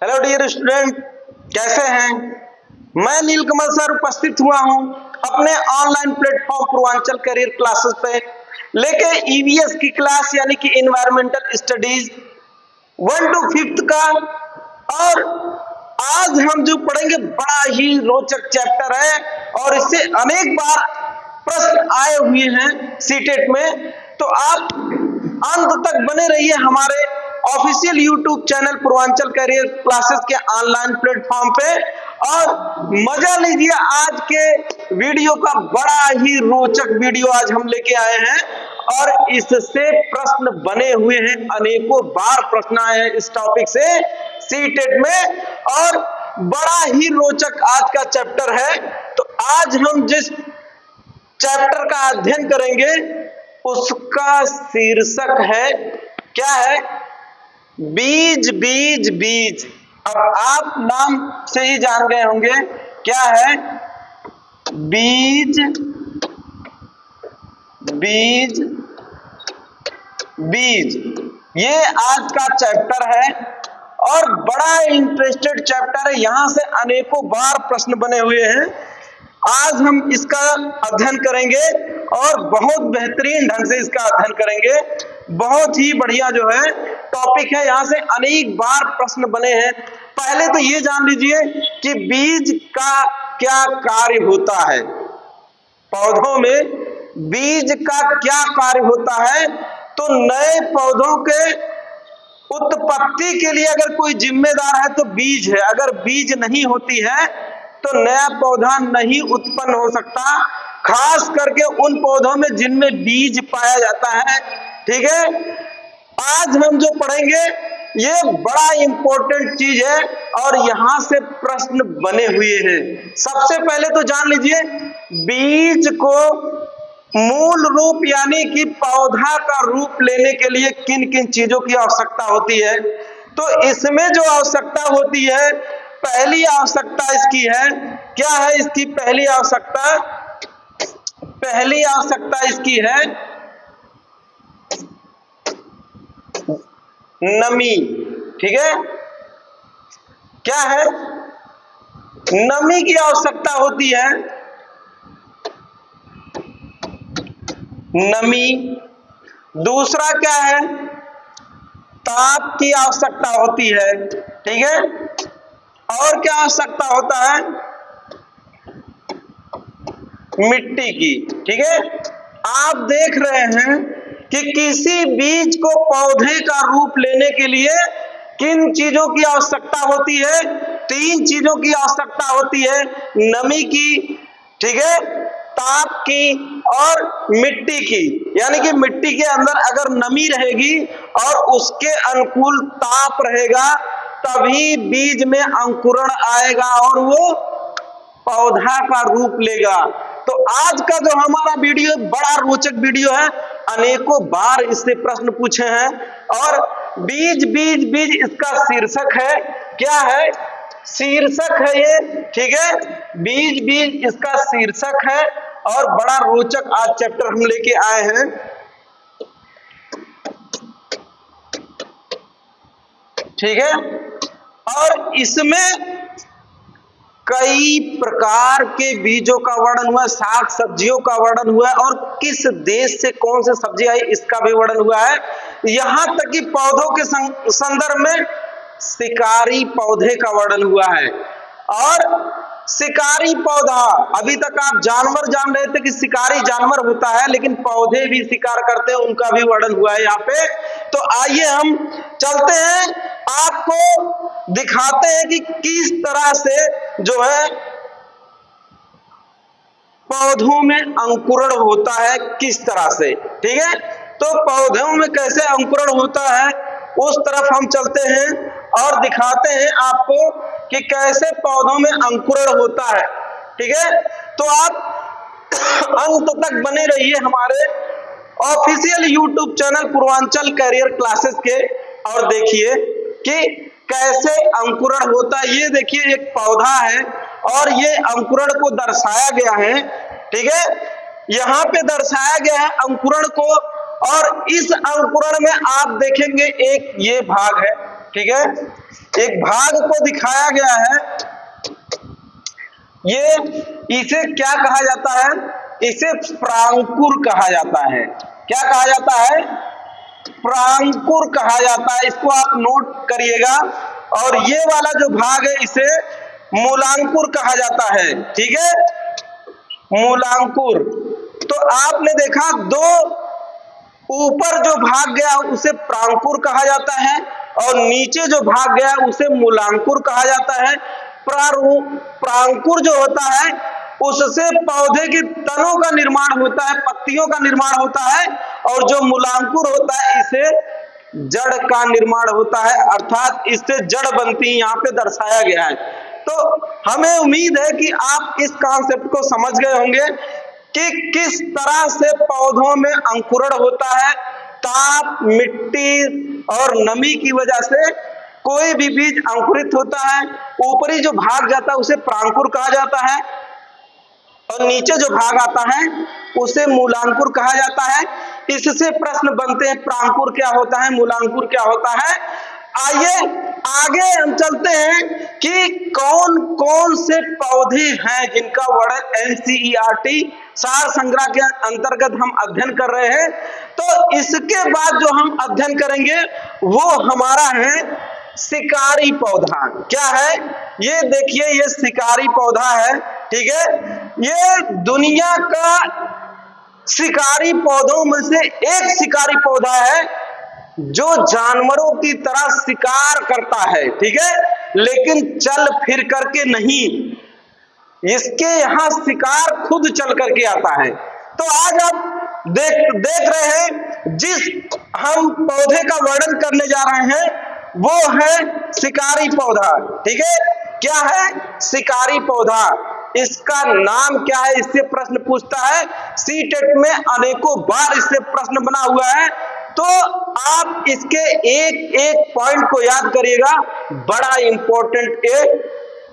Hello dear student, कैसे हैं? मैं नीलकमल सर उपस्थित हुआ हूं अपने online platform Purvanchal career classes पे लेके ईवीएस की क्लास यानी कि इन्वायरमेंटल स्टडीज 1 to 5th का। और आज हम जो पढ़ेंगे बड़ा ही रोचक चैप्टर है और इससे अनेक बार प्रश्न आए हुए हैं सीटेट में। तो आप अंत तक बने रहिए हमारे official YouTube channel Purvanchal career classes के ऑनलाइन प्लेटफॉर्म पे और मजा लीजिए आज के वीडियो का। बड़ा ही रोचक वीडियो आज हम लेके आए हैं और इससे प्रश्न बने हुए हैं, अनेकों बार प्रश्न आए हैं इस टॉपिक से सीटेट में और बड़ा ही रोचक आज का चैप्टर है। तो आज हम जिस चैप्टर का अध्ययन करेंगे उसका शीर्षक है, क्या है? बीज बीज बीज। अब आप नाम से ही जान गए होंगे क्या है बीज बीज बीज। ये आज का चैप्टर है और बड़ा इंटरेस्टेड चैप्टर है, यहां से अनेकों बार प्रश्न बने हुए हैं। आज हम इसका अध्ययन करेंगे और बहुत बेहतरीन ढंग से इसका अध्ययन करेंगे। बहुत ही बढ़िया जो है टॉपिक है, यहां से अनेक बार प्रश्न बने हैं। पहले तो ये जान लीजिए कि बीज का क्या कार्य होता है। पौधों में बीज का क्या कार्य होता है? तो नए पौधों के उत्पत्ति के लिए अगर कोई जिम्मेदार है तो बीज है। अगर बीज नहीं होती है तो नया पौधा नहीं उत्पन्न हो सकता, खास करके उन पौधों में जिनमें बीज पाया जाता है। ठीक है, आज हम जो पढ़ेंगे ये बड़ा इंपॉर्टेंट चीज है और यहां से प्रश्न बने हुए हैं। सबसे पहले तो जान लीजिए बीज को मूल रूप यानी कि पौधा का रूप लेने के लिए किन किन चीजों की आवश्यकता होती है। तो इसमें जो आवश्यकता होती है, पहली आवश्यकता इसकी है, क्या है इसकी पहली आवश्यकता? पहली आवश्यकता इसकी है नमी। ठीक है, क्या है? नमी की आवश्यकता होती है, नमी। दूसरा क्या है? ताप की आवश्यकता होती है। ठीक है, और क्या आवश्यकता होता है? मिट्टी की। ठीक है, आप देख रहे हैं कि किसी बीज को पौधे का रूप लेने के लिए किन चीजों की आवश्यकता होती है? 3 चीजों की आवश्यकता होती है, नमी की, ठीक है, ताप की और मिट्टी की। यानी कि मिट्टी के अंदर अगर नमी रहेगी और उसके अनुकूल ताप रहेगा तभी बीज में अंकुरण आएगा और वो पौधा का रूप लेगा। तो आज का जो हमारा वीडियो बड़ा रोचक वीडियो है, अनेकों बार इससे प्रश्न पूछे हैं और बीज बीज बीज इसका शीर्षक है। क्या है? शीर्षक है ये। ठीक है, बीज बीज इसका शीर्षक है और बड़ा रोचक आज चैप्टर हम लेके आए हैं। ठीक है, और इसमें कई प्रकार के बीजों का वर्णन हुआ है, साग सब्जियों का वर्णन हुआ है और किस देश से कौन सी सब्जी आई इसका भी वर्णन हुआ है। यहां तक कि पौधों के संदर्भ में शिकारी पौधे का वर्णन हुआ है। और शिकारी पौधा, अभी तक आप जानवर जान रहे थे कि शिकारी जानवर होता है, लेकिन पौधे भी शिकार करते हैं, उनका भी वर्णन हुआ है यहाँ पे। तो आइए हम चलते हैं, आपको दिखाते हैं कि किस तरह से जो है पौधों में अंकुरण होता है, किस तरह से। ठीक है, तो पौधों में कैसे अंकुरण होता है उस तरफ हम चलते हैं और दिखाते हैं आपको कि कैसे पौधों में अंकुरण होता है। ठीक है, तो आप अंत तक बने रहिए हमारे official YouTube channel Purvanchal career classes के और देखिए कि कैसे अंकुरण होता है। ये देखिए एक पौधा है और ये अंकुरण को दर्शाया गया है। ठीक है, यहाँ पे दर्शाया गया है अंकुरण को और इस अंकुरण में आप देखेंगे एक ये भाग है, ठीक है, एक भाग को दिखाया गया है। ये इसे क्या कहा जाता है? इसे प्रांकुर कहा जाता है। क्या कहा जाता है? प्रांकुर कहा जाता है। इसको आप नोट करिएगा। और ये वाला जो भाग है इसे मूलांकुर कहा जाता है। ठीक है, मूलांकुर। तो आपने देखा दो ऊपर जो भाग गया उसे प्रांकुर कहा जाता है और नीचे जो भाग गया उसे मूलांकुर कहा जाता है। प्रांकुर जो होता है उससे पौधे की तनों का निर्माण होता है, पत्तियों का निर्माण होता है, और जो मूलांकुर होता है इसे जड़ का निर्माण होता है, अर्थात इससे जड़ बनती है, यहाँ पे दर्शाया गया है। तो हमें उम्मीद है कि आप इस कॉन्सेप्ट को समझ गए होंगे कि किस तरह से पौधों में अंकुरण होता है। ताप, मिट्टी और नमी की वजह से कोई भी बीज अंकुरित होता है। ऊपरी जो भाग जाता है उसे प्रांकुर कहा जाता है और नीचे जो भाग आता है उसे मूलांकुर कहा जाता है। इससे प्रश्न बनते हैं, प्रांकुर क्या होता है, मूलांकुर क्या होता है। आइए आगे हम चलते हैं कि कौन कौन से पौधे हैं जिनका वर्णन एनसीईआरटी सार संग्रह के अंतर्गत हम अध्ययन कर रहे हैं। तो इसके बाद जो हम अध्ययन करेंगे वो हमारा है शिकारी पौधा। क्या है? ये देखिए, ये शिकारी पौधा है। ठीक है, ये दुनिया का शिकारी पौधों में से एक शिकारी पौधा है जो जानवरों की तरह शिकार करता है। ठीक है, लेकिन चल फिर करके नहीं, इसके यहाँ शिकार खुद चल करके आता है। तो आज आप देख रहे हैं, जिस हम पौधे का वर्णन करने जा रहे हैं वो है शिकारी पौधा। ठीक है, क्या है? शिकारी पौधा। इसका नाम क्या है? इससे प्रश्न पूछता है। सीटेट में अनेकों बार इससे प्रश्न बना हुआ है। तो आप इसके एक एक पॉइंट को याद करिएगा, बड़ा इंपॉर्टेंट एक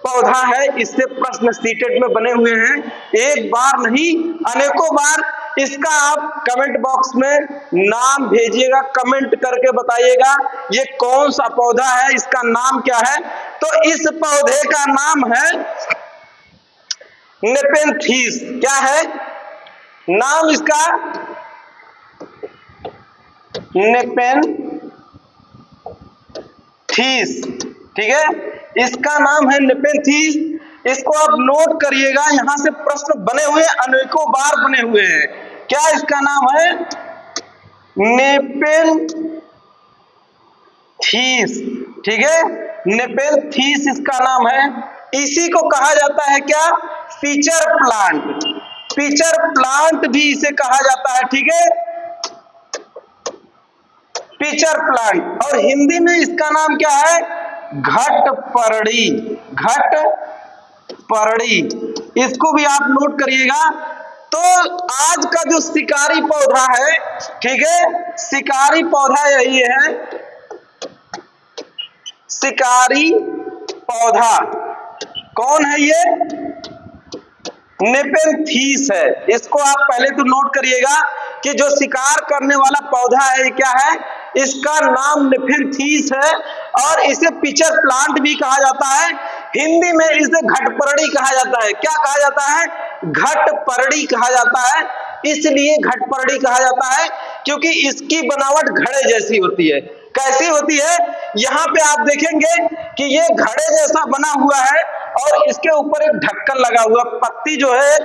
पौधा है। इससे प्रश्न सीटेट में बने हुए हैं, एक बार नहीं अनेकों बार। इसका आप कमेंट बॉक्स में नाम भेजिएगा, कमेंट करके बताइएगा ये कौन सा पौधा है, इसका नाम क्या है। तो इस पौधे का नाम है नेपेंथीस। क्या है नाम इसका? नेपेंथीस। ठीक है, इसका नाम है नेपेंथीस। इसको आप नोट करिएगा, यहां से प्रश्न बने हुए अनेकों बार बने हुए हैं। क्या इसका नाम है? नेपेंथीस। ठीक है, नेपेंथीस इसका नाम है। इसी को कहा जाता है क्या? Feature plant. फीचर प्लांट भी इसे कहा जाता है। ठीक है, फीचर प्लांट। और हिंदी में इसका नाम क्या है? घटपर्णी। घटपर्णी, इसको भी आप नोट करिएगा। तो आज का जो शिकारी पौधा है, ठीक है, शिकारी पौधा यही है, शिकारी पौधा। कौन है ये? नेपेंथीस है। इसको आप पहले तो नोट करिएगा कि जो शिकार करने वाला पौधा है ये क्या है? इसका नाम नेपेंथीस है और इसे पिचर प्लांट भी कहा जाता है। हिंदी में इसे घटपर्णी कहा जाता है। क्या कहा जाता है? घटपर्णी कहा जाता है। इसलिए घटपर्णी कहा जाता है क्योंकि इसकी बनावट घड़े जैसी होती है। कैसी होती है? यहाँ पे आप देखेंगे कि ये घड़े जैसा बना हुआ है और इसके ऊपर एक ढक्कन लगा हुआ, पत्ती जो है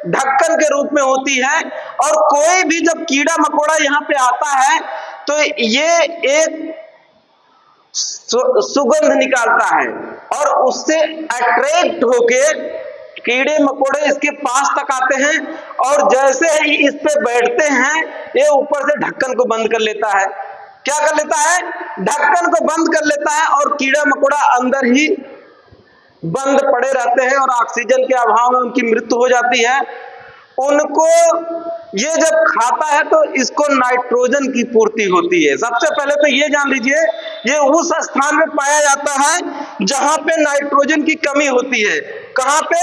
ढक्कन के रूप में होती है। और कोई भी जब कीड़ा मकोड़ा यहाँ पे आता है तो ये एक सुगंध निकालता है और उससे अट्रैक्ट होके कीड़े मकोड़े इसके पास तक आते हैं और जैसे ही इस पे बैठते हैं ये ऊपर से ढक्कन को बंद कर लेता है। क्या कर लेता है? ढक्कन को बंद कर लेता है और कीड़ा मकोड़ा अंदर ही बंद पड़े रहते हैं और ऑक्सीजन के अभाव में उनकी मृत्यु हो जाती है। उनको ये जब खाता है तो इसको नाइट्रोजन की पूर्ति होती है। सबसे पहले तो ये जान लीजिए, ये उस स्थान में पाया जाता है जहां पे नाइट्रोजन की कमी होती है। कहां पे?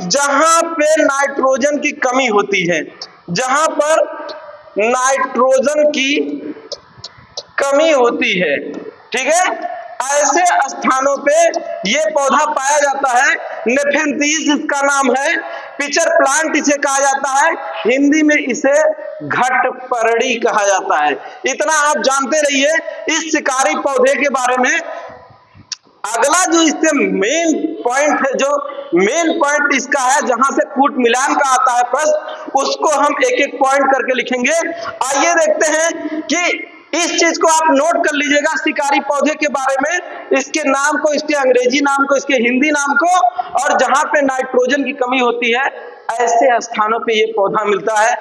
जहां पे नाइट्रोजन की कमी होती है। जहां पर नाइट्रोजन की कमी होती है। ठीक है, ऐसे स्थानों पे ये पौधा पाया जाता है। नेफेंथीज इसका नाम है। पिचर प्लांट इसे कहा जाता है, हिंदी में इसे घटपरड़ी कहा जाता है। इतना आप जानते रहिए इस शिकारी पौधे के बारे में। अगला जो इससे मेन पॉइंट है, जो मेन पॉइंट इसका है, जहां से कूट मिलान का आता है प्रश्न, उसको हम एक एक पॉइंट करके लिखेंगे। आइए देखते हैं कि इस चीज को आप नोट कर लीजिएगा शिकारी पौधे के बारे में, इसके नाम को, इसके अंग्रेजी नाम को, इसके हिंदी नाम को, और जहां पे नाइट्रोजन की कमी होती है ऐसे स्थानों पे ये पौधा मिलता है।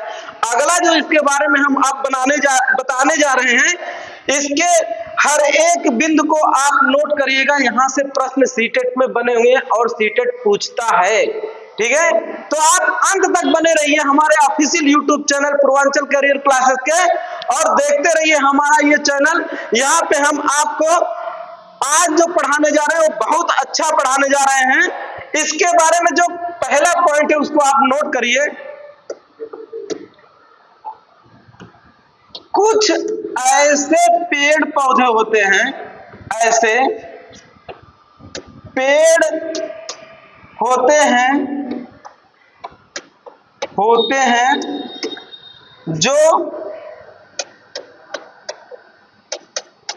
अगला जो इसके बारे में हम आप बताने जा रहे हैं, इसके हर एक बिंदु को आप नोट करिएगा। यहां से प्रश्न सीटेट में बने हुए हैं और सीटेट पूछता है, ठीक है। तो आप अंत तक बने रहिए हमारे official YouTube channel Purvanchal career classes के, और देखते रहिए हमारा ये चैनल। यहाँ पे हम आपको आज जो पढ़ाने जा रहे हैं वो बहुत अच्छा पढ़ाने जा रहे हैं। इसके बारे में जो पहला पॉइंट है उसको आप नोट करिए। कुछ ऐसे पेड़ पौधे होते हैं, ऐसे पेड़ होते हैं जो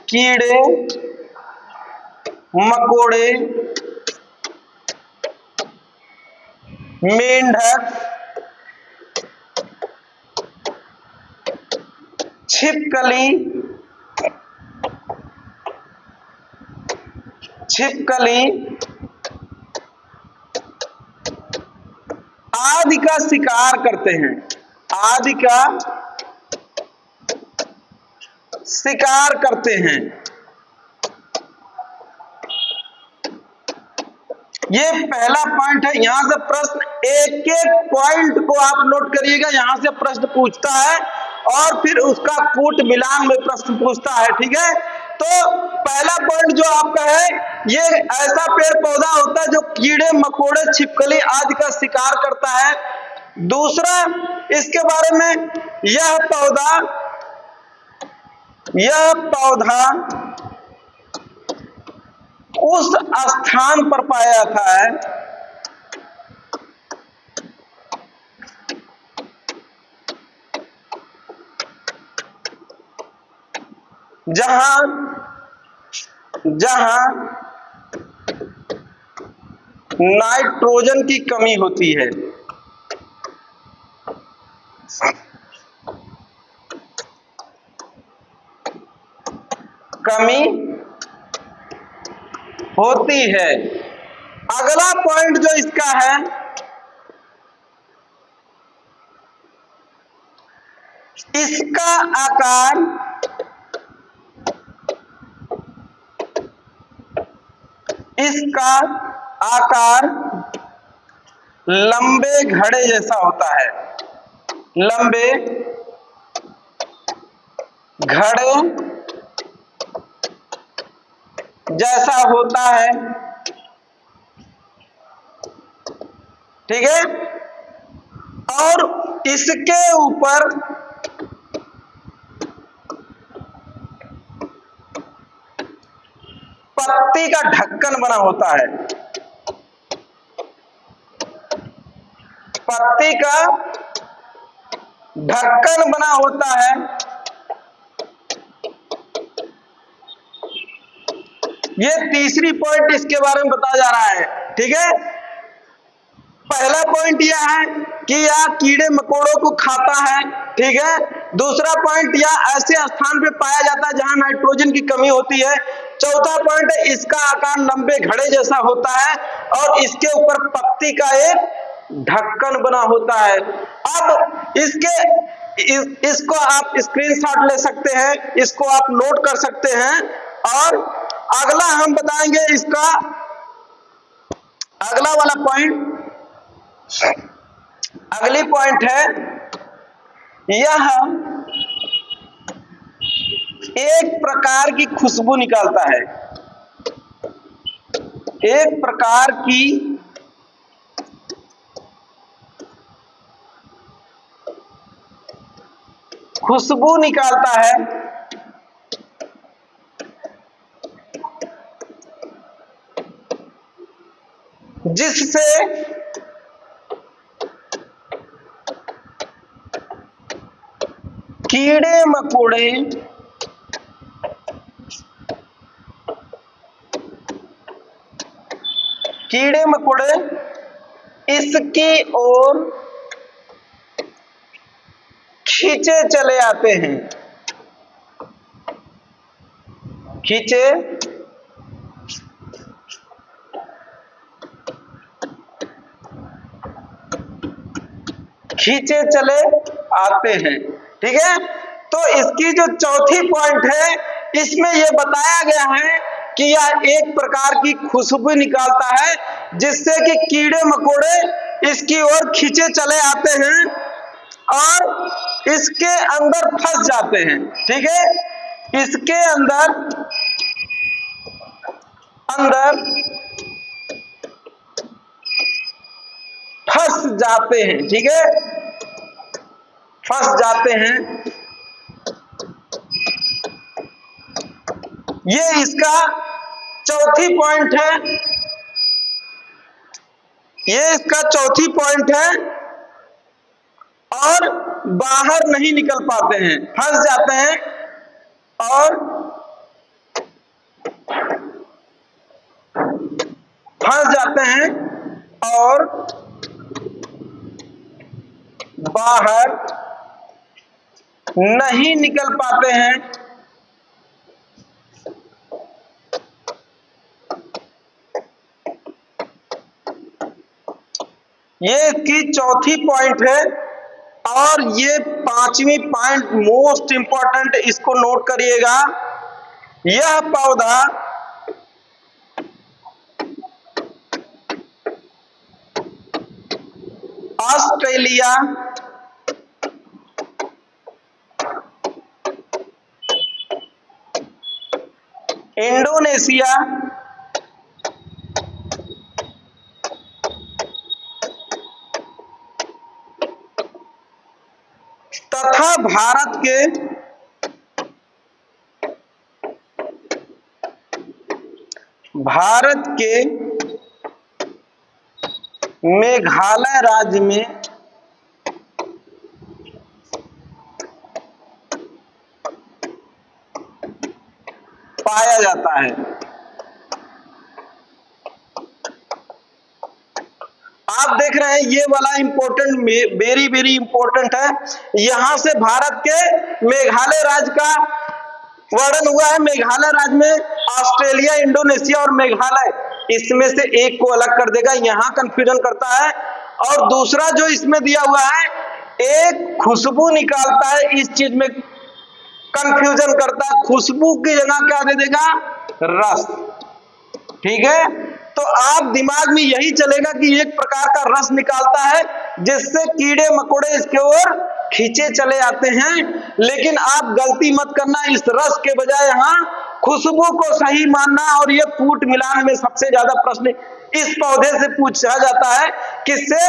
कीड़े मकोड़े, मेंढक, छिपकली आदि का शिकार करते हैं, आदि का शिकार करते हैं। ये पहला पॉइंट है। यहां से प्रश्न एक एक पॉइंट को आप नोट करिएगा। यहां से प्रश्न पूछता है और फिर उसका कूट मिलान में प्रश्न पूछता है, ठीक है। तो पहला पॉइंट जो आपका है, ये ऐसा पेड़ पौधा होता है जो कीड़े मकोड़े छिपकली आदि का शिकार करता है। दूसरा इसके बारे में, यह पौधा उस स्थान पर पाया जाता है जहां नाइट्रोजन की कमी होती है। कमी होती है। अगला पॉइंट जो इसका है, इसका आकार लंबे घड़े जैसा होता है, लंबे घड़े जैसा होता है, ठीक है। और इसके ऊपर पत्ती का ढक्कन बना होता है, पत्ती का ढक्कन बना होता है। ये तीसरी पॉइंट इसके बारे में बताया जा रहा है, ठीक है। पहला पॉइंट यह है कि यह कीड़े मकोड़ों को खाता है, ठीक है। दूसरा पॉइंट, यह ऐसे स्थान पे पाया जाता है जहां नाइट्रोजन की कमी होती है। चौथा पॉइंट है, इसका आकार लंबे घड़े जैसा होता है और इसके ऊपर पत्ती का एक ढक्कन बना होता है। अब इसको आप स्क्रीनशॉट ले सकते हैं, इसको आप नोट कर सकते हैं। और अगला हम बताएंगे इसका अगला वाला पॉइंट, अगली पॉइंट है, यह एक प्रकार की खुशबू निकालता है, एक प्रकार की खुशबू निकालता है। जिससे कीड़े मकोड़े इसकी ओर खींचे चले आते हैं, खींचे चले आते हैं। ठीक है, तो इसकी जो चौथी पॉइंट है इसमें यह बताया गया है कि यह एक प्रकार की खुशबू निकालता है जिससे कि कीड़े मकोड़े इसकी ओर खींचे चले आते हैं और इसके अंदर फंस जाते हैं। ठीक है, इसके अंदर फंस जाते हैं। ठीक है, फंस जाते हैं। ये इसका चौथी पॉइंट है, ये इसका चौथी पॉइंट है। और बाहर नहीं निकल पाते हैं, फंस जाते हैं और बाहर नहीं निकल पाते हैं। ये इसकी चौथी पॉइंट है। और ये पांचवी पॉइंट मोस्ट इंपॉर्टेंट, इसको नोट करिएगा। यह पौधा ऑस्ट्रेलिया, इंडोनेशिया तथा भारत के मेघालय राज्य में पाया जाता है। आप देख रहे हैं ये वाला इंपॉर्टेंट, वेरी वेरी इंपॉर्टेंट है। यहां से भारत के मेघालय राज्य का वर्णन हुआ है। मेघालय राज्य में ऑस्ट्रेलिया, इंडोनेशिया और मेघालय, इसमें से एक को अलग कर देगा, यहां कंफ्यूजन करता है। और दूसरा जो इसमें दिया हुआ है, एक खुशबू निकालता है, इस चीज में कंफ्यूजन करता है। खुशबू की जगह क्या दे देगा? रस। ठीक है, तो आप दिमाग में यही चलेगा कि एक प्रकार का रस निकालता है जिससे कीड़े मकोड़े इसके ओर खींचे चले आते हैं। लेकिन आप गलती मत करना, इस रस के बजाय यहाँ खुशबू को सही मानना। और ये कूट मिलान में सबसे ज्यादा प्रश्न इस पौधे से पूछा जाता है। किससे?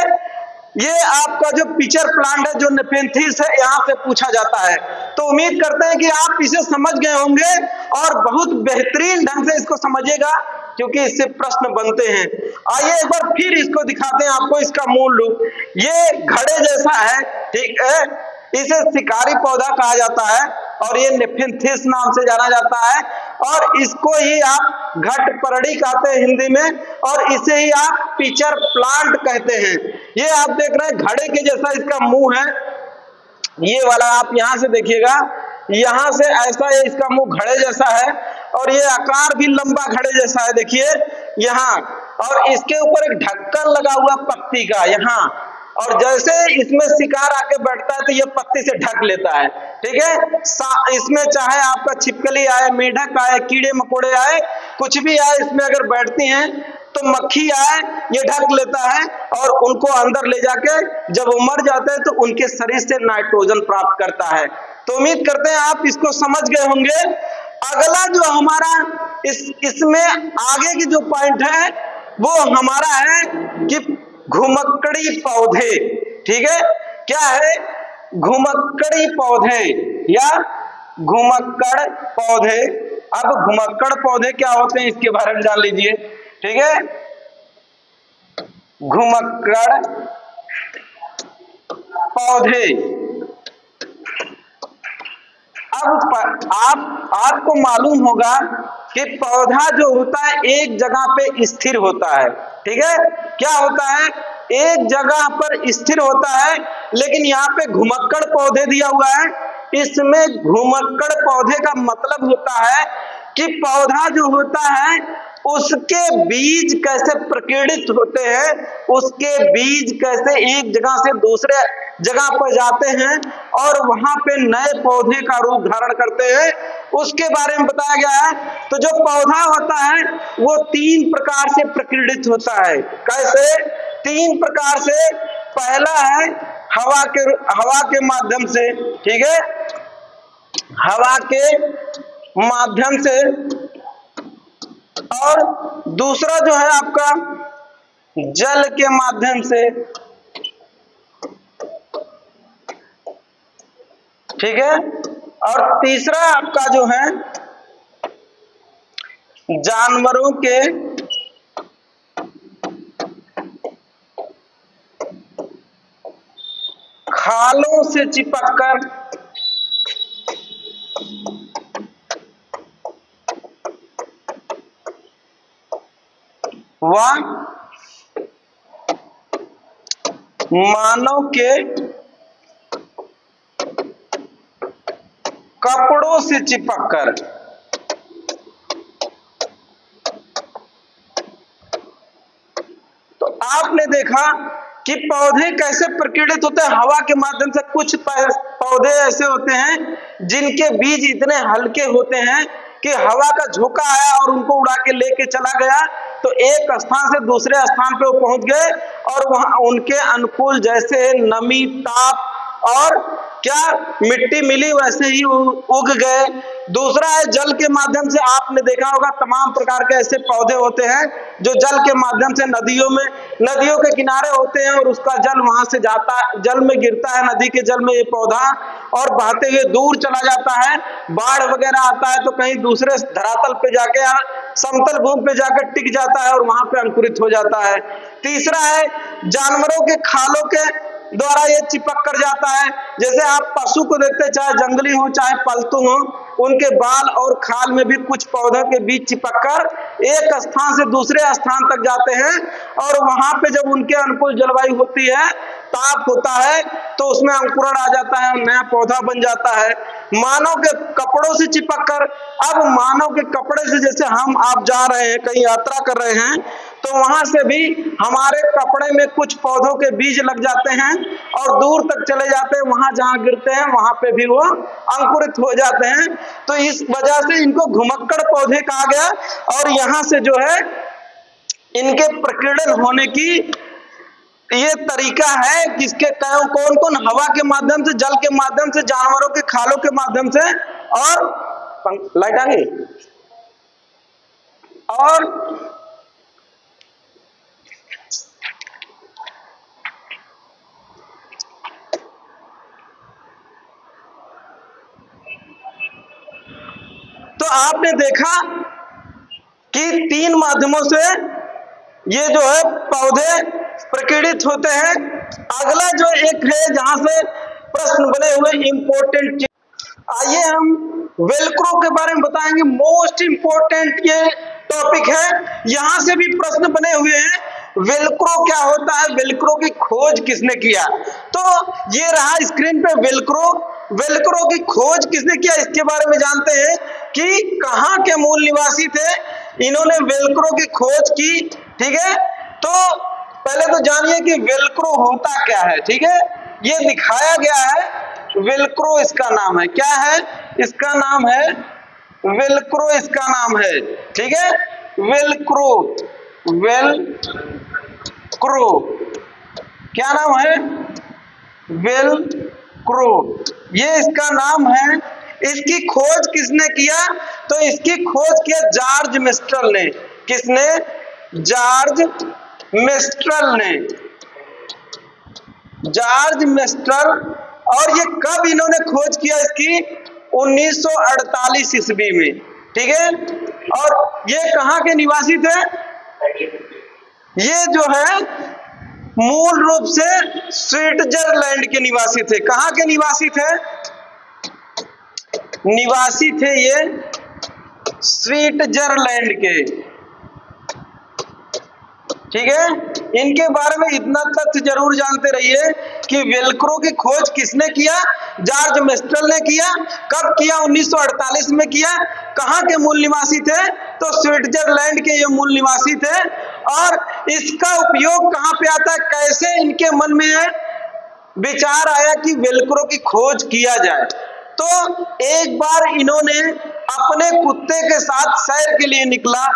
ये आपका जो पिचर प्लांट है, जो नेफेंथिस है, यहाँ से पूछा जाता है। तो उम्मीद करते हैं कि आप इसे समझ गए होंगे और बहुत बेहतरीन ढंग से इसको समझिएगा, क्योंकि इससे प्रश्न बनते हैं। आइए एक बार फिर इसको दिखाते हैं आपको इसका मूल रूप। ये घड़े जैसा है, ठीक है, इसे शिकारी पौधा कहा जाता है और ये नेफेंथिस नाम से जाना जाता है। और इसको ही आप घटपरड़ी कहते हैं हिंदी में, और इसे ही आप पिचर प्लांट कहते हैं। ये आप देख रहे हैं घड़े के जैसा इसका मुंह है, ये वाला आप यहां से देखिएगा, यहां से ऐसा है, इसका मुंह घड़े जैसा है और ये आकार भी लंबा घड़े जैसा है। देखिए यहाँ, और इसके ऊपर एक ढक्कन लगा हुआ पत्ती का यहाँ, और जैसे इसमें शिकार आके बैठता है तो ये पत्ती से ढक लेता है। ठीक है, इसमें चाहे आपका छिपकली आए, मेढक आए, कीड़े मकोड़े आए, कुछ भी आए, इसमें अगर बैठती हैं तो मक्खी आए, ये ढक लेता है और उनको अंदर ले जाके जब वो मर जाते हैं तो उनके शरीर से नाइट्रोजन प्राप्त करता है। तो उम्मीद करते हैं आप इसको समझ गए होंगे। अगला जो हमारा इसमें आगे की जो पॉइंट है वो हमारा है कि घुमक्कड़ी पौधे। ठीक है, क्या है? घुमक्कड़ी पौधे या घुमक्कड़ पौधे। अब घुमक्कड़ पौधे क्या होते हैं इसके बारे में जान लीजिए। ठीक है, घुमक्कड़ पौधे। अब आपको मालूम होगा कि पौधा जो होता है एक जगह पे स्थिर होता है, ठीक है। क्या होता है? एक जगह पर स्थिर होता है। लेकिन यहाँ पे घुमक्कड़ पौधे दिया हुआ है। इसमें घुमक्कड़ पौधे का मतलब होता है कि पौधा जो होता है उसके बीज कैसे प्रकीर्णित होते हैं, उसके बीज कैसे एक जगह से दूसरे जगह पर जाते हैं और वहां पे नए पौधे का रूप धारण करते हैं, उसके बारे में बताया गया है। तो जो पौधा होता है वो 3 प्रकार से प्रकीर्णित होता है। कैसे? 3 प्रकार से। पहला है हवा के माध्यम से, ठीक है, हवा के माध्यम से। और दूसरा जो है आपका जल के माध्यम से, ठीक है। और तीसरा आपका जो है जानवरों के खालों से चिपककर व मानव के कपड़ों से चिपककर। तो आपने देखा कि पौधे कैसे प्रकीर्णित होते हैं हवा के माध्यम से। कुछ पौधे ऐसे होते हैं जिनके बीज इतने हल्के होते हैं कि हवा का झोंका आया और उनको उड़ा के लेके चला गया, तो एक स्थान से दूसरे स्थान पे वो पहुंच गए और वहां उनके अनुकूल जैसे नमी, ताप और क्या मिट्टी मिली वैसे ही उग गए। दूसरा है जल के माध्यम से। आपने देखा होगा तमाम प्रकार के ऐसे पौधे होते हैं जो जल के माध्यम से नदियों के किनारे होते हैं और उसका जल वहां से जाता है, जल में गिरता है, नदी के जल में ये पौधा, और बहते हुए दूर चला जाता है। बाढ़ वगैरह आता है तो कहीं दूसरे धरातल पे जाके समतल भूमि पे जाकर टिक जाता है और वहां पे अंकुरित हो जाता है। तीसरा है जानवरों के खालों के द्वारा ये चिपक कर जाता है। जैसे आप पशु को देखते, चाहे जंगली हो चाहे पालतू हो, उनके बाल और खाल में भी कुछ पौधों के बीच चिपककर एक स्थान से दूसरे स्थान तक जाते हैं और वहां पे जब उनके अनुकूल जलवायु होती है, ताप होता है, तो उसमें अंकुरण आ जाता है और नया पौधा बन जाता है। मानव के कपड़ों से चिपककर। अब मानव के कपड़े से, जैसे आप जा रहे हैं, कहीं यात्रा कर रहे हैं, तो वहां से भी हमारे कपड़े में कुछ पौधों के बीज लग जाते हैं और दूर तक चले जाते हैं, वहां जहां गिरते हैं वहां पे भी वो अंकुरित हो जाते हैं। तो इस वजह से इनको घुमक्कड़ पौधे कहा गया। और यहां से जो है इनके प्रकीर्णन होने की ये तरीका है, किसके कौन कौन, हवा के माध्यम से, जल के माध्यम से, जानवरों के खालों के माध्यम से, और लाइट आ गई, और तो आपने देखा कि 3 माध्यमों से ये जो है पौधे प्रकीर्णित होते हैं। अगला जो एक है जहां से प्रश्न बने हुए इंपॉर्टेंट, आइए हम वेलक्रो के बारे में बताएंगे। मोस्ट इंपॉर्टेंट ये टॉपिक है, यहां से भी प्रश्न बने हुए हैं। वेलक्रो क्या होता है, वेलक्रो की खोज किसने किया? तो ये रहा स्क्रीन पे वेलक्रो। वेलक्रो की खोज किसने किया इसके बारे में जानते हैं कि कहां के मूल निवासी थे, इन्होंने वेलक्रो की खोज की, ठीक है। तो पहले तो जानिए कि वेलक्रो होता क्या है, ठीक है। ये दिखाया गया है, वेलक्रो इसका नाम है। क्या है इसका नाम? है वेलक्रो, इसका नाम है, ठीक है। वेलक्रो, वेलक्रो क्या नाम है? वेलक्रो, ये इसका नाम है। इसकी खोज किसने किया? तो इसकी खोज किया जॉर्ज मिस्ट्रल ने। किसने? जॉर्ज मिस्ट्रल ने, जॉर्ज मिस्ट्रल। और ये कब इन्होंने खोज किया इसकी? 1948 ईस्वी में, ठीक है। और ये कहां के निवासी थे? ये जो है मूल रूप से स्विट्जरलैंड के निवासी थे। कहां के निवासी थे? निवासी थे ये स्विट्जरलैंड के। ठीक है, इनके बारे में इतना तथ्य जरूर जानते रहिए कि वेलक्रो की खोज किसने किया? जॉर्ज मेस्टल ने किया। कब किया? 1948 में किया। कहां के मूल निवासी थे? तो स्विट्जरलैंड के ये मूल निवासी थे। और इसका उपयोग कहां पे आता है? कैसे इनके मन में विचार आया कि वेलक्रो की खोज किया जाए? तो एक बार इन्होंने अपने कुत्ते के साथ सैर के लिए निकला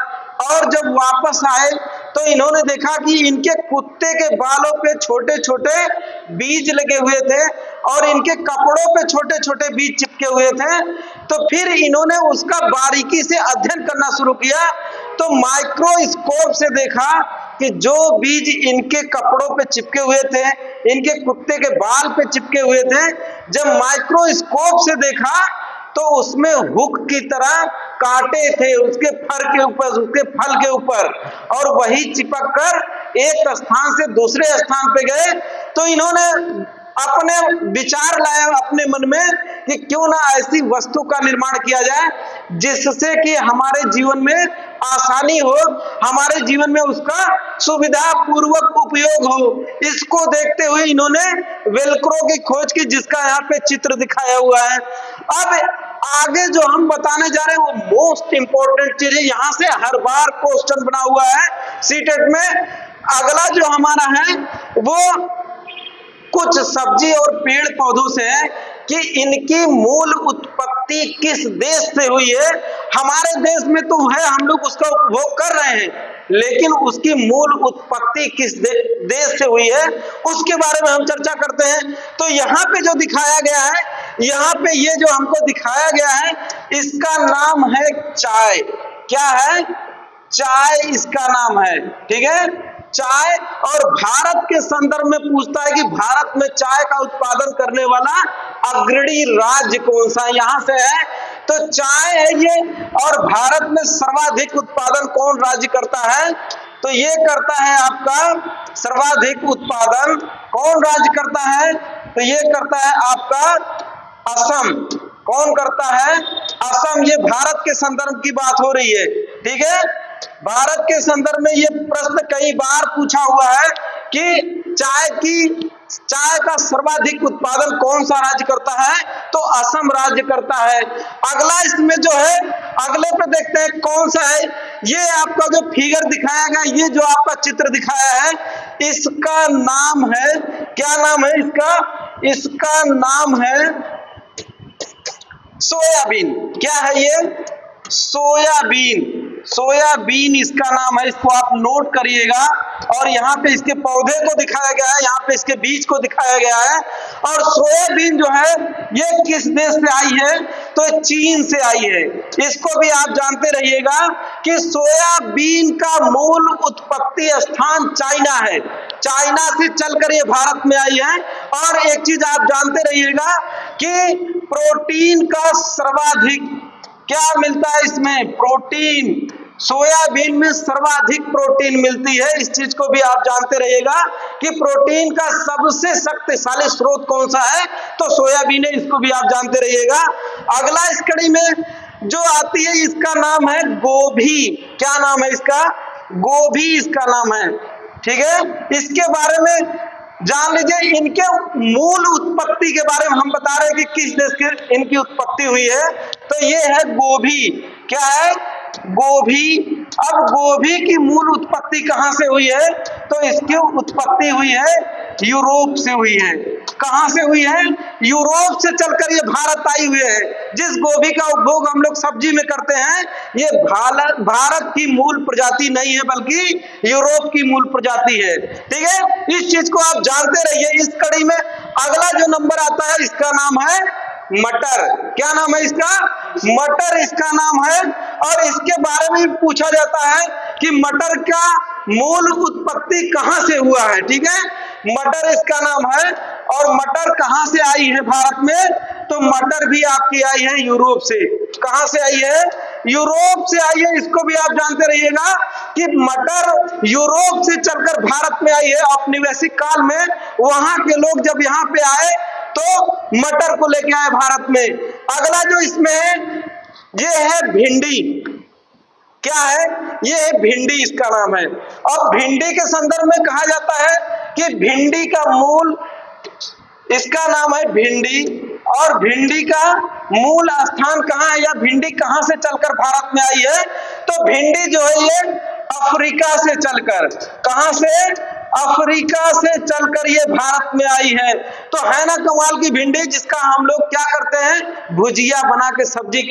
और जब वापस आए तो इन्होंने देखा कि इनके कुत्ते के बालों पे छोटे छोटे बीज लगे हुए थे और इनके कपड़ों पे छोटे छोटे बीज चिपके हुए थे। तो फिर इन्होंने उसका बारीकी से अध्ययन करना शुरू किया। तो माइक्रोस्कोप से देखा कि जो बीज इनके कपड़ों पे चिपके हुए थे, इनके कुत्ते के बाल पे चिपके हुए थे, जब माइक्रोस्कोप से देखा तो उसमें हुक की तरह कांटे थे उसके फर के ऊपर, उसके फल के ऊपर, और वही चिपक कर एक स्थान से दूसरे स्थान पे गए। तो इन्होंने अपने विचार लाया अपने मन में कि क्यों ना ऐसी वस्तु का निर्माण किया जाए जिससे कि हमारे जीवन में आसानी हो, हमारे जीवन में उसका सुविधा पूर्वक उपयोग हो। इसको देखते हुए इन्होंने वेलक्रो की खोज की, जिसका यहाँ पे चित्र दिखाया हुआ है। अब आगे जो हम बताने जा रहे हैं वो मोस्ट इंपॉर्टेंट चीज है। यहाँ से हर बार क्वेश्चन बना हुआ है सीटेट में। अगला जो हमारा है वो कुछ सब्जी और पेड़ पौधों से है कि इनकी मूल उत्पत्ति किस देश से हुई है। हमारे देश में तो है, हम लोग उसका उपभोग कर रहे हैं, लेकिन उसकी मूल उत्पत्ति किस देश से हुई है उसके बारे में हम चर्चा करते हैं। तो यहाँ पे जो दिखाया गया है, यहाँ पे ये जो हमको दिखाया गया है, इसका नाम है चाय। क्या है? चाय इसका नाम है। ठीक है, चाय। और भारत के संदर्भ में पूछता है कि भारत में चाय का उत्पादन करने वाला अग्रणी राज्य कौन सा है? यहाँ से है तो चाय है ये। और भारत में सर्वाधिक उत्पादन कौन राज्य करता है? तो ये करता है आपका सर्वाधिक उत्पादन कौन राज्य करता है? तो ये करता है आपका असम। कौन करता है? असम। ये भारत के संदर्भ की बात हो रही है। ठीक है, भारत के संदर्भ में ये प्रश्न कई बार पूछा हुआ है कि चाय का सर्वाधिक उत्पादन कौन सा राज्य करता है? तो असम राज्य करता है। अगला इसमें जो है, अगले पे देखते हैं कौन सा है। ये आपका जो फिगर दिखाया गया, ये जो आपका चित्र दिखाया है, इसका नाम है, क्या नाम है इसका? इसका नाम है सोयाबीन। क्या है ये? सोयाबीन। सोयाबीन इसका नाम है, इसको आप नोट करिएगा। और यहाँ पे इसके पौधे को दिखाया गया है, यहाँ पे इसके बीज को दिखाया गया है। और सोयाबीन जो है ये किस देश से आई है? तो चीन से आई है। इसको भी आप जानते रहिएगा कि सोयाबीन का मूल उत्पत्ति स्थान चाइना है। चाइना से चलकर ये भारत में आई है। और एक चीज आप जानते रहिएगा कि प्रोटीन का सर्वाधिक क्या मिलता है इसमें? प्रोटीन। सोयाबीन में सर्वाधिक प्रोटीन मिलती है। इस चीज को भी आप जानते रहिएगा कि प्रोटीन का सबसे शक्तिशाली स्रोत कौन सा है? तो सोयाबीन है। इसको भी आप जानते रहिएगा। अगला इस कड़ी में जो आती है, इसका नाम है गोभी। क्या नाम है इसका? गोभी इसका नाम है। ठीक है, इसके बारे में जान लीजिए। इनके मूल उत्पत्ति के बारे में हम बता रहे हैं कि किस देश की इनकी उत्पत्ति हुई है। तो ये है गोभी। क्या है? गोभी। अब गोभी की मूल उत्पत्ति कहां से हुई है? तो इसकी उत्पत्ति हुई है यूरोप से हुई है। कहां से हुई है? यूरोप से चलकर ये भारत आई हुई है। जिस गोभी का उपभोग हम लोग सब्जी में करते हैं, ये भारत की मूल प्रजाति नहीं है, बल्कि यूरोप की मूल प्रजाति है। ठीक है, इस चीज को आप जानते रहिए। इस कड़ी में अगला जो नंबर आता है, इसका नाम है मटर। क्या नाम है इसका? मटर इसका नाम है। और इसके बारे में पूछा जाता है कि मटर का मूल उत्पत्ति कहां से हुआ है। ठीक है, मटर इसका नाम है। और मटर कहां से आई है भारत में? तो मटर भी आपकी आई है यूरोप से। कहां से आई है? यूरोप से आई है, इसको भी आप जानते रहिएगा कि मटर यूरोप से चलकर भारत में आई है। औपनिवेशिक काल में वहां के लोग जब यहाँ पे आए तो मटर को लेके आए भारत में। अगला जो इसमें है ये है भिंडी। क्या है? ये है भिंडी, इसका नाम है। अब भिंडी के संदर्भ में कहा जाता है कि भिंडी का मूल, इसका नाम है भिंडी, और भिंडी का मूल स्थान कहाँ है या भिंडी कहाँ से चलकर भारत में आई है? तो भिंडी जो है ये अफ्रीका से चलकर, कहां से? अफ्रीका से चलकर ये भारत में आई है। तो है ना कमाल की भिंडी, जिसका हम लोग क्या करते हैं? भुजिया बना के सब्जी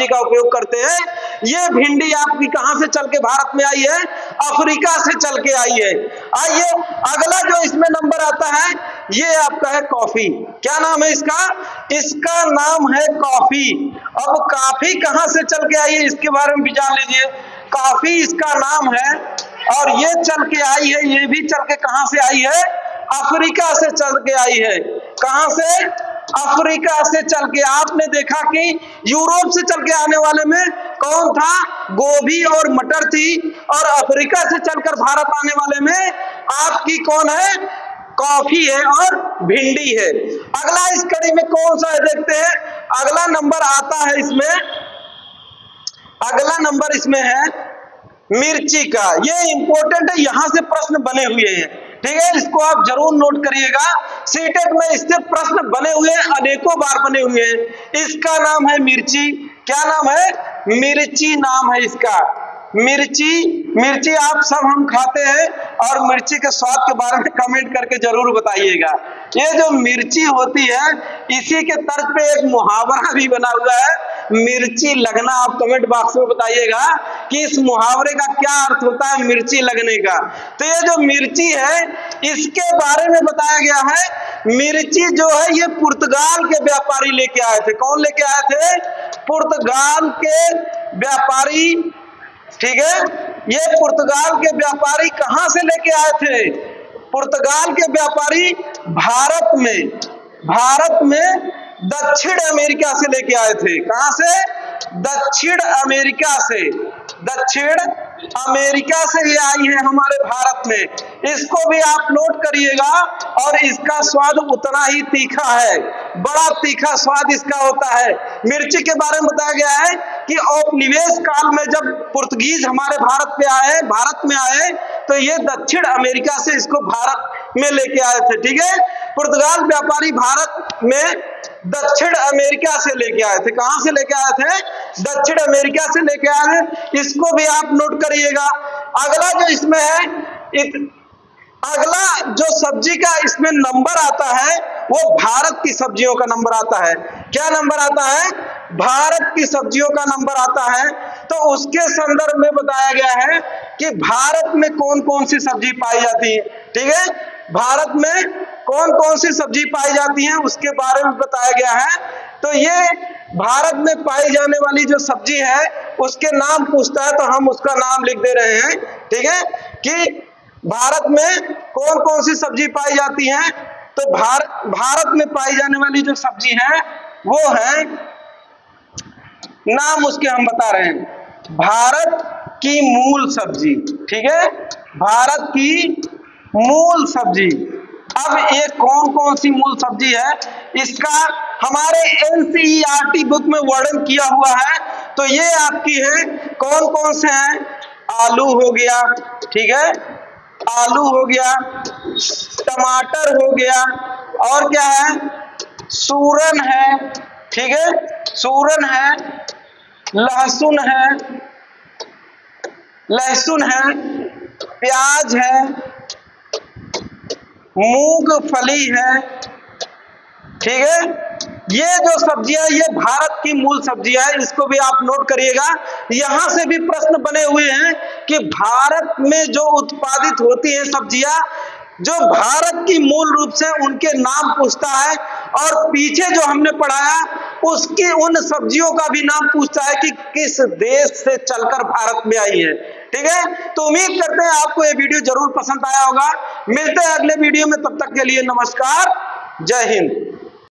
का उपयोग करते हैं। ये भिंडी आपकी कहां से चल के भारत में आई है? अफ्रीका से चल के आई है। आइए अगला जो इसमें नंबर आता है ये आपका है कॉफी। क्या नाम है इसका? इसका नाम है कॉफी। अब कॉफी कहां से चल के आई है इसके बारे में भी जान लीजिए। कॉफी इसका नाम है और ये चल के आई है, ये भी चल के कहां से आई है? अफ्रीका से चल के आई है। कहां से? अफ्रीका से चल के। आपने देखा कि यूरोप से चल के आने वाले में कौन था? गोभी और मटर थी, और अफ्रीका से चलकर भारत आने वाले में आपकी कौन है? कॉफी है और भिंडी है। अगला इस कड़ी में कौन सा है देखते हैं। अगला नंबर आता है इसमें, अगला नंबर इसमें है मिर्ची का। ये इंपॉर्टेंट है, यहां से प्रश्न बने हुए हैं, ठीक है, इसको आप जरूर नोट करिएगा। सीटेट में इससे प्रश्न बने हुए हैं, अनेकों बार बने हुए हैं। इसका नाम है मिर्ची। क्या नाम है? मिर्ची नाम है इसका। मिर्ची आप सब हम खाते हैं, और मिर्ची के स्वाद के बारे में कमेंट करके जरूर बताइएगा। ये जो मिर्ची होती है इसी के तर्ज पे एक मुहावरा भी बना हुआ है, मिर्ची लगना। आप कमेंट बॉक्स में बताइएगा कि इस मुहावरे का क्या अर्थ होता है, मिर्ची लगने का। तो ये जो मिर्ची है इसके बारे में बताया गया है। मिर्ची जो है ये पुर्तगाल के व्यापारी लेके आए थे। कौन लेके आए थे? पुर्तगाल के व्यापारी, ठीक है। ये पुर्तगाल के व्यापारी कहां से लेके आए थे? पुर्तगाल के व्यापारी भारत में दक्षिण अमेरिका से लेके आए थे। कहां से? दक्षिण अमेरिका से। दक्षिण अमेरिका से ये आई है हमारे भारत में। इसको भी आप नोट करिएगा, और इसका स्वाद उतना ही तीखा है, बड़ा तीखा स्वाद इसका होता है। मिर्ची के बारे में बताया गया है कि औपनिवेश काल में जब पुर्तगीज हमारे भारत में आए तो ये दक्षिण अमेरिका से इसको भारत में लेके आए थे, ठीक है। पुर्तगाल व्यापारी भारत में दक्षिण अमेरिका से लेके आए थे। कहां से लेके आए थे? दक्षिण अमेरिका से लेके आए हैं। इसको भी आप नोट करिएगा। अगला जो इसमें है, अगला जो सब्जी का इसमें नंबर आता है वो भारत की सब्जियों का नंबर आता है। क्या नंबर आता है? भारत की सब्जियों का नंबर आता है। तो उसके संदर्भ में बताया गया है कि भारत में कौन कौन सी सब्जी पाई जाती है, ठीक है। भारत में कौन कौन सी सब्जी पाई जाती है उसके बारे में बताया गया है। तो ये भारत में पाई जाने वाली जो सब्जी है उसके नाम पूछता है, तो हम उसका नाम लिख दे रहे हैं, ठीक है, कि भारत में कौन कौन सी सब्जी पाई जाती है। तो भारत में पाई जाने वाली जो सब्जी है वो है, नाम उसके हम बता रहे हैं, भारत की मूल सब्जी, ठीक है, भारत की मूल सब्जी। अब ये कौन कौन सी मूल सब्जी है इसका हमारे एनसीईआरटी बुक में वर्णन किया हुआ है। तो ये आपकी है, कौन कौन से हैं? आलू हो गया, ठीक है, आलू हो गया, टमाटर हो गया, और क्या है? सूरन है, ठीक है, सूरन है, लहसुन है, प्याज है, मूंगफली है, ठीक है। ये जो सब्जियां ये भारत की मूल सब्जियां है, इसको भी आप नोट करिएगा। यहां से भी प्रश्न बने हुए हैं कि भारत में जो उत्पादित होती हैं सब्जियां, जो भारत की मूल रूप से उनके नाम पूछता है, और पीछे जो हमने पढ़ाया उसकी उन सब्जियों का भी नाम पूछता है कि किस देश से चलकर भारत में आई है, ठीक है। तो उम्मीद करते हैं आपको ये वीडियो जरूर पसंद आया होगा। मिलते हैं अगले वीडियो में, तब तक के लिए नमस्कार, जय हिंद।